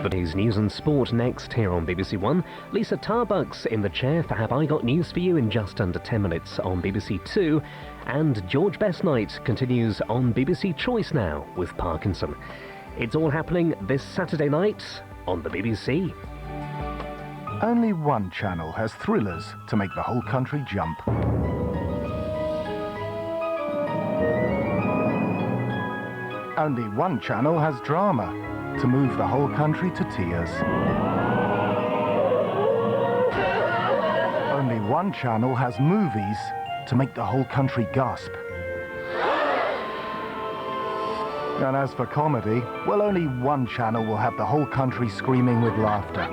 today's news and sport next here on BBC One. Lisa Tarbuck's in the chair for Have I Got News For You in just under 10 minutes on BBC Two. And George Best Night continues on BBC Choice now with Parkinson. It's all happening this Saturday night on the BBC. Only one channel has thrillers to make the whole country jump. Only one channel has drama to move the whole country to tears. Only one channel has movies to make the whole country gasp. And as for comedy, well, only one channel will have the whole country screaming with laughter.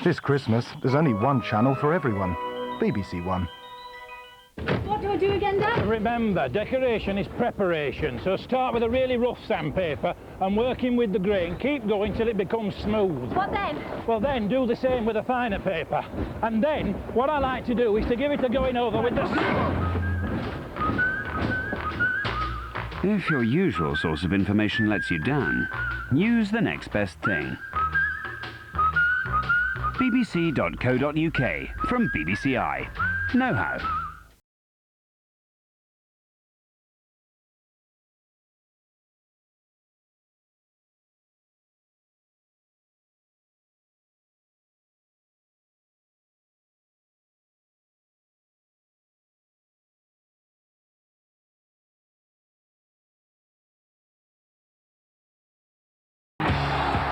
This Christmas, there's only one channel for everyone, BBC One. What do I do again, Dad? Remember, decoration is preparation, so start with a really rough sandpaper and working with the grain, keep going till it becomes smooth. What then? Well then, do the same with a finer paper. And then, what I like to do is to give it a going over with the... If your usual source of information lets you down, use the next best thing. bbc.co.uk from BBCI. Know-how.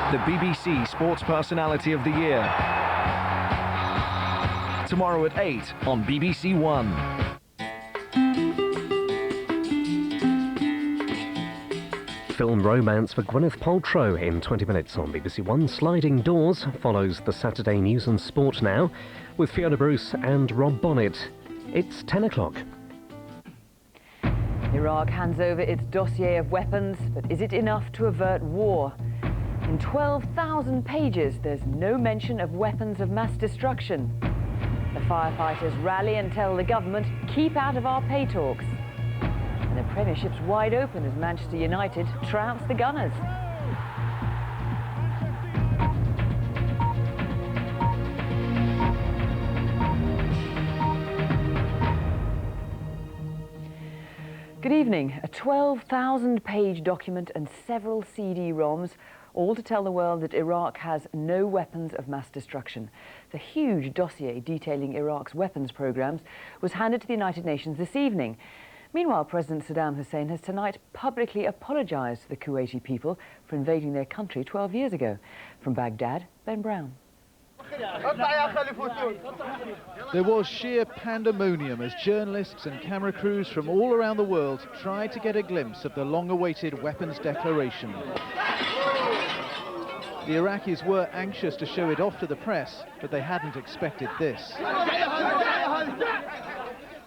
The BBC Sports Personality of the Year. Tomorrow at 8 on BBC One. Film romance for Gwyneth Paltrow in 20 minutes on BBC One. Sliding Doors follows the Saturday news and sport now with Fiona Bruce and Rob Bonnet. It's 10 o'clock. Iraq hands over its dossier of weapons, but is it enough to avert war? In 12,000 pages, there's no mention of weapons of mass destruction. The firefighters rally and tell the government, keep out of our pay talks. And the Premiership's wide open as Manchester United trounce the Gunners. Good evening. A 12,000-page document and several CD-ROMs, all to tell the world that Iraq has no weapons of mass destruction. The huge dossier detailing Iraq's weapons programs was handed to the United Nations this evening. Meanwhile, President Saddam Hussein has tonight publicly apologized to the Kuwaiti people for invading their country 12 years ago. From Baghdad, Ben Brown. There was sheer pandemonium as journalists and camera crews from all around the world tried to get a glimpse of the long-awaited weapons declaration. The Iraqis were anxious to show it off to the press, but they hadn't expected this.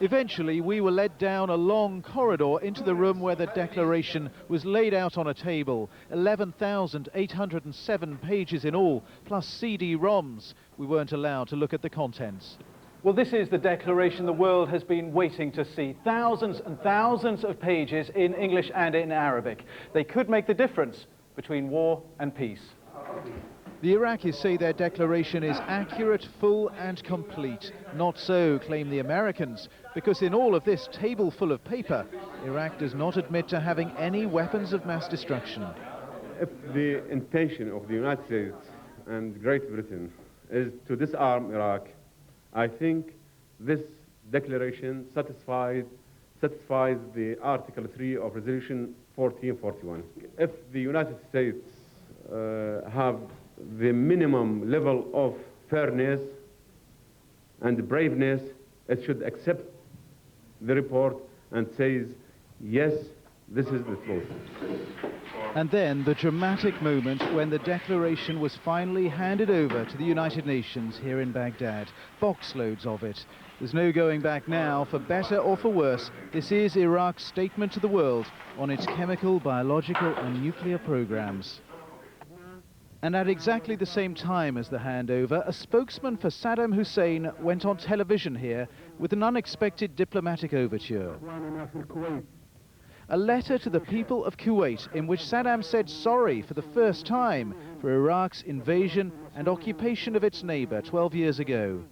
Eventually, we were led down a long corridor into the room where the declaration was laid out on a table. 11,807 pages in all, plus CD-ROMs. We weren't allowed to look at the contents. Well, this is the declaration the world has been waiting to see. Thousands and thousands of pages in English and in Arabic. They could make the difference between war and peace. The Iraqis say their declaration is accurate, full and complete. Not so, claim the Americans, because in all of this table full of paper, Iraq does not admit to having any weapons of mass destruction. If the intention of the United States and Great Britain is to disarm Iraq, I think this declaration satisfies the Article 3 of Resolution 1441. If the United States have the minimum level of fairness and braveness, it should accept the report and says, yes, this is the truth. And then the dramatic moment when the declaration was finally handed over to the United Nations here in Baghdad. Boxloads of it. There's no going back now, for better or for worse. This is Iraq's statement to the world on its chemical, biological and nuclear programs. And at exactly the same time as the handover, a spokesman for Saddam Hussein went on television here with an unexpected diplomatic overture. a letter to the people of Kuwait in which Saddam said sorry for the first time for Iraq's invasion and occupation of its neighbour 12 years ago.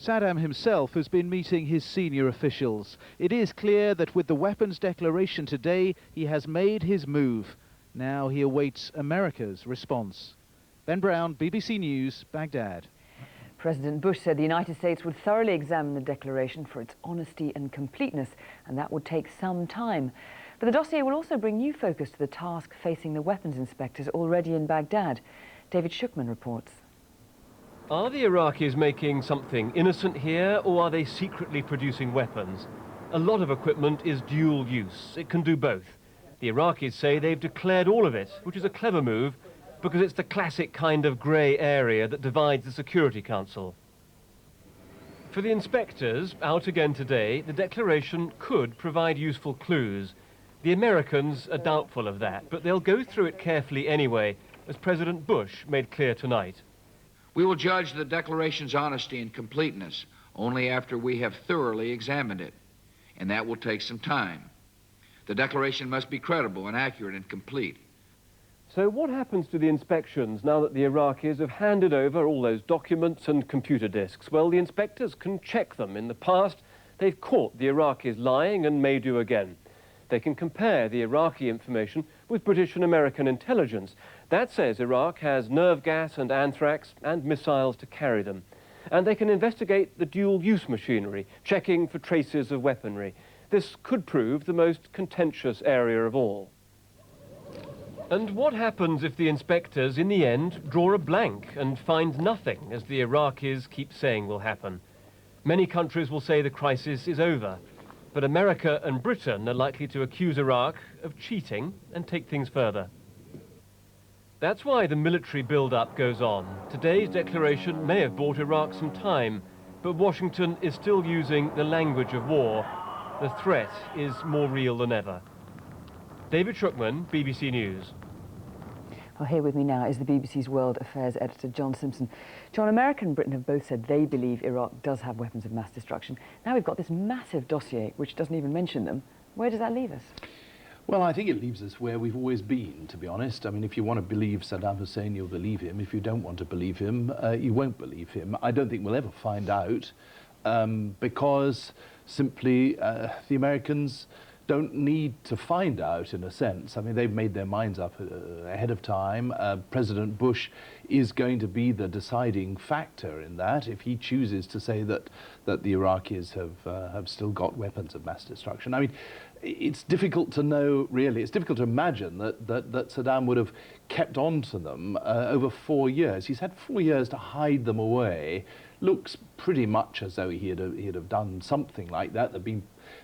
Saddam himself has been meeting his senior officials. It is clear that with the weapons declaration today, he has made his move. Now he awaits America's response. Ben Brown, BBC News, Baghdad. President Bush said the United States would thoroughly examine the declaration for its honesty and completeness, and that would take some time. But the dossier will also bring new focus to the task facing the weapons inspectors already in Baghdad. David Shukman reports. Are the Iraqis making something innocent here, or are they secretly producing weapons? A lot of equipment is dual use. It can do both. The Iraqis say they've declared all of it, which is a clever move, because it's the classic kind of grey area that divides the Security Council. For the inspectors, out again today, the declaration could provide useful clues. The Americans are doubtful of that, but they'll go through it carefully anyway, as President Bush made clear tonight. We will judge the declaration's honesty and completeness only after we have thoroughly examined it, and that will take some time. The declaration must be credible and accurate and complete. So what happens to the inspections now that the Iraqis have handed over all those documents and computer disks? Well, the inspectors can check them. In the past, they've caught the Iraqis lying and may do again. They can compare the Iraqi information with British and American intelligence. That says Iraq has nerve gas and anthrax and missiles to carry them. And they can investigate the dual-use machinery, checking for traces of weaponry. This could prove the most contentious area of all. And what happens if the inspectors, in the end, draw a blank and find nothing, as the Iraqis keep saying will happen? Many countries will say the crisis is over, but America and Britain are likely to accuse Iraq of cheating and take things further. That's why the military build-up goes on. Today's declaration may have bought Iraq some time, but Washington is still using the language of war. The threat is more real than ever. David Shukman, BBC News. Well, here with me now is the BBC's World Affairs editor, John Simpson. John, America and Britain have both said they believe Iraq does have weapons of mass destruction. Now we've got this massive dossier, which doesn't even mention them. Where does that leave us? Well, I think it leaves us where we've always been, to be honest. I mean, if you want to believe Saddam Hussein, you'll believe him. If you don't want to believe him, you won't believe him. I don't think we'll ever find out because simply the Americans don't need to find out, in a sense. I mean, they've made their minds up ahead of time. President Bush is going to be the deciding factor in that. If he chooses to say that the Iraqis have still got weapons of mass destruction, I mean, it's difficult to know, really. It's difficult to imagine that Saddam would have kept on to them over 4 years. He's had 4 years to hide them away. Looks pretty much as though he'd have done something like that. There've been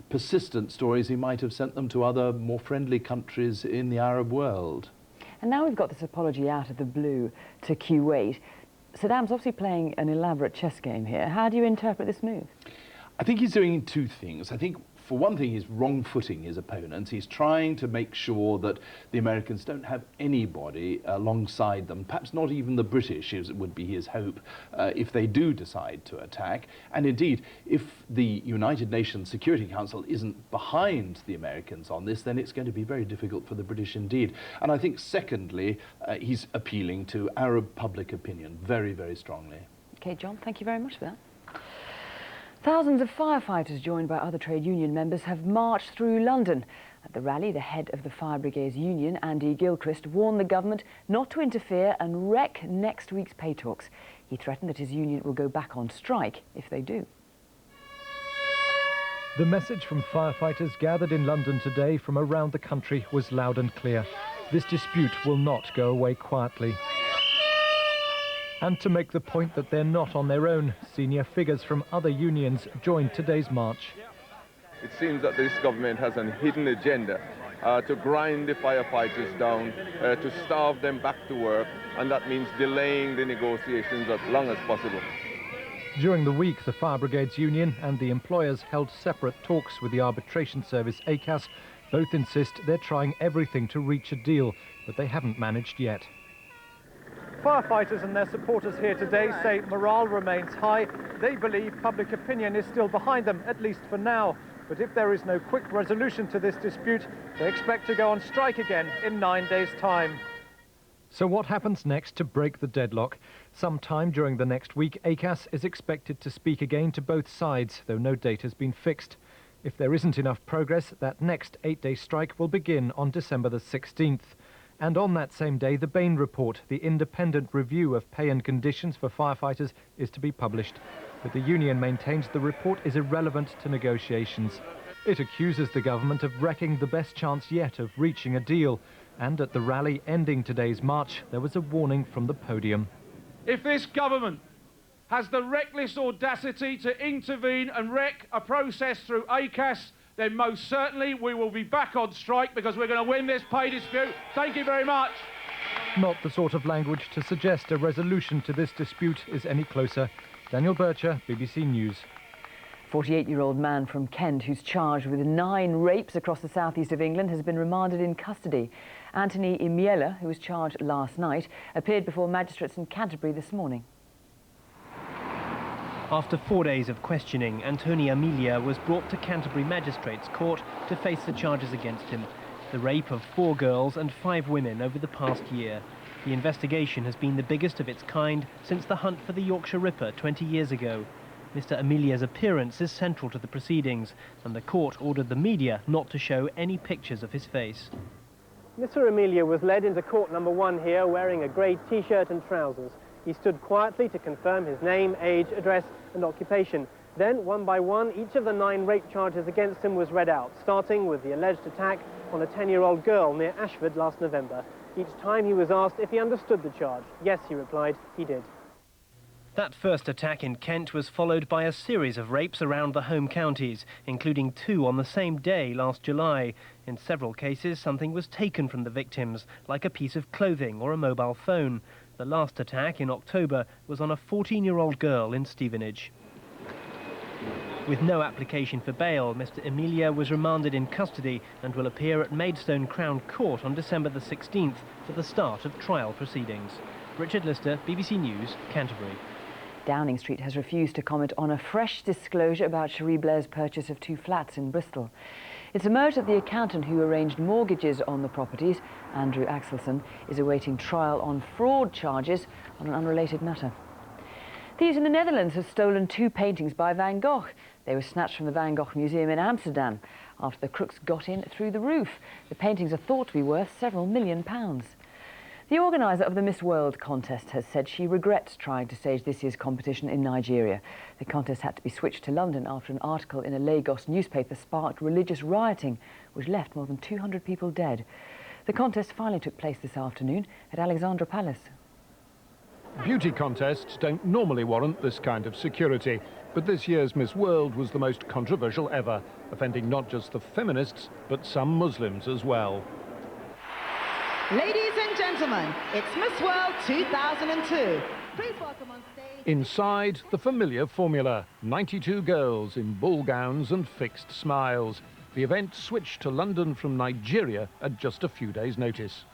persistent stories he might have sent them to other more friendly countries in the Arab world. And now we've got this apology out of the blue to Kuwait. Saddam's obviously playing an elaborate chess game here. How do you interpret this move? I think he's doing two things. I think, for one thing, he's wrong-footing his opponents. He's trying to make sure that the Americans don't have anybody alongside them, perhaps not even the British, as would be his hope, if they do decide to attack. And indeed, if the United Nations Security Council isn't behind the Americans on this, then it's going to be very difficult for the British indeed. And I think, secondly, he's appealing to Arab public opinion very, very strongly. OK, John, thank you very much for that. Thousands of firefighters, joined by other trade union members, have marched through London. At the rally, the head of the Fire Brigades Union, Andy Gilchrist, warned the government not to interfere and wreck next week's pay talks. He threatened that his union will go back on strike if they do. The message from firefighters gathered in London today from around the country was loud and clear. This dispute will not go away quietly. And to make the point that they're not on their own, senior figures from other unions joined today's march. It seems that this government has a hidden agenda to grind the firefighters down, to starve them back to work, and that means delaying the negotiations as long as possible. During the week, the Fire Brigades Union and the employers held separate talks with the arbitration service ACAS. Both insist they're trying everything to reach a deal, but they haven't managed yet. Firefighters and their supporters here today say morale remains high. They believe public opinion is still behind them, at least for now. But if there is no quick resolution to this dispute, they expect to go on strike again in 9 days' time. So what happens next to break the deadlock? Sometime during the next week, ACAS is expected to speak again to both sides, though no date has been fixed. If there isn't enough progress, that next 8-day strike will begin on December the 16th. And on that same day, the Bain Report, the independent review of pay and conditions for firefighters, is to be published. But the union maintains the report is irrelevant to negotiations. It accuses the government of wrecking the best chance yet of reaching a deal. And at the rally ending today's march, there was a warning from the podium. If this government has the reckless audacity to intervene and wreck a process through ACAS, then most certainly we will be back on strike because we're going to win this pay dispute. Thank you very much. Not the sort of language to suggest a resolution to this dispute is any closer. Daniel Bircher, BBC News. 48-year-old man from Kent who's charged with 9 rapes across the southeast of England has been remanded in custody. Anthony Imiela, who was charged last night, appeared before magistrates in Canterbury this morning. After 4 days of questioning, Anthony Imiela was brought to Canterbury Magistrates Court to face the charges against him. The rape of 4 girls and 5 women over the past year. The investigation has been the biggest of its kind since the hunt for the Yorkshire Ripper 20 years ago. Mr. Amelia's appearance is central to the proceedings, and the court ordered the media not to show any pictures of his face. Mr. Amelia was led into court number 1 here wearing a grey t-shirt and trousers. He stood quietly to confirm his name, age, address and occupation. Then, one by one, each of the 9 rape charges against him was read out, starting with the alleged attack on a 10-year-old girl near Ashford last November. Each time he was asked if he understood the charge. Yes, he replied, he did. That first attack in Kent was followed by a series of rapes around the home counties, including 2 on the same day last July. In several cases, something was taken from the victims, like a piece of clothing or a mobile phone. The last attack in October was on a 14-year-old girl in Stevenage. With no application for bail, Mr. Imiela was remanded in custody and will appear at Maidstone Crown Court on December the 16th for the start of trial proceedings. Richard Lister, BBC News, Canterbury. Downing Street has refused to comment on a fresh disclosure about Cherie Blair's purchase of 2 flats in Bristol. It's emerged that the accountant who arranged mortgages on the properties, Andrew Axelson, is awaiting trial on fraud charges on an unrelated matter. Thieves in the Netherlands have stolen 2 paintings by Van Gogh. They were snatched from the Van Gogh Museum in Amsterdam after the crooks got in through the roof. The paintings are thought to be worth several million pounds. The organiser of the Miss World contest has said she regrets trying to stage this year's competition in Nigeria. The contest had to be switched to London after an article in a Lagos newspaper sparked religious rioting, which left more than 200 people dead. The contest finally took place this afternoon at Alexandra Palace. Beauty contests don't normally warrant this kind of security, but this year's Miss World was the most controversial ever, offending not just the feminists, but some Muslims as well. Ladies and gentlemen, it's Miss World 2002. Please welcome on stage... Inside, the familiar formula, 92 girls in ball gowns and fixed smiles. The event switched to London from Nigeria at just a few days' notice.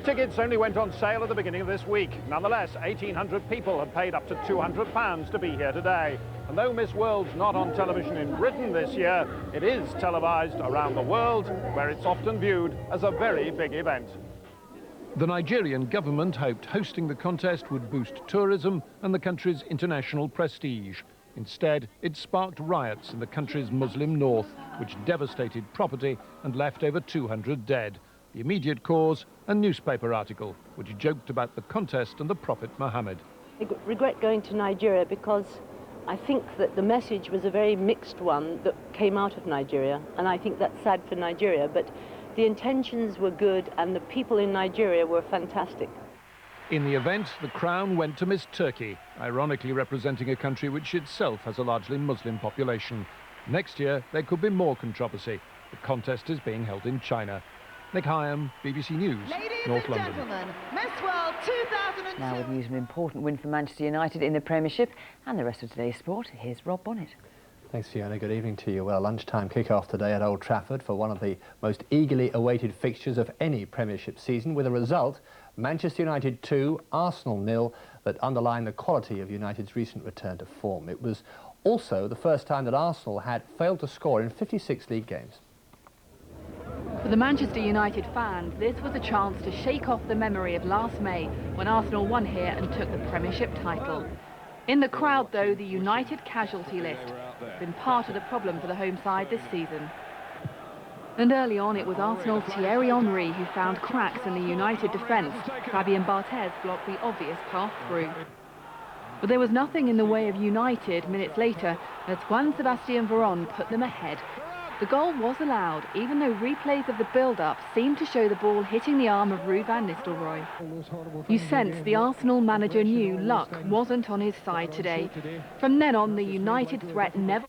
Tickets only went on sale at the beginning of this week. Nonetheless, 1,800 people have paid up to £200 to be here today. And though Miss World's not on television in Britain this year, it is televised around the world, where it's often viewed as a very big event. The Nigerian government hoped hosting the contest would boost tourism and the country's international prestige. Instead, it sparked riots in the country's Muslim north, which devastated property and left over 200 dead. The immediate cause, a newspaper article, which joked about the contest and the Prophet Muhammad. I regret going to Nigeria because I think that the message was a very mixed one that came out of Nigeria, and I think that's sad for Nigeria, but the intentions were good and the people in Nigeria were fantastic. In the event, the crown went to Miss Turkey, ironically representing a country which itself has a largely Muslim population. Next year, there could be more controversy. The contest is being held in China. Nick Hyam, BBC News, North London. Ladies and gentlemen, Miss World 2002. Now with news of an important win for Manchester United in the Premiership and the rest of today's sport, here's Rob Bonnet. Thanks, Fiona. Good evening to you. Well, lunchtime kick-off today at Old Trafford for one of the most eagerly awaited fixtures of any Premiership season, with a result, Manchester United 2, Arsenal 0, that underlined the quality of United's recent return to form. It was Also, the first time that Arsenal had failed to score in 56 league games. For the Manchester United fans, this was a chance to shake off the memory of last May when Arsenal won here and took the Premiership title. In the crowd, though, the United casualty list has been part of the problem for the home side this season. And early on, it was Arsenal's Thierry Henry who found cracks in the United defence. Fabien Barthez blocked the obvious path through. But there was nothing in the way of United minutes later as Juan Sebastian Veron put them ahead. The goal was allowed, even though replays of the build-up seemed to show the ball hitting the arm of Ruud van Nistelrooy. You sense the Arsenal manager knew luck wasn't on his side today. From then on, the United threat never...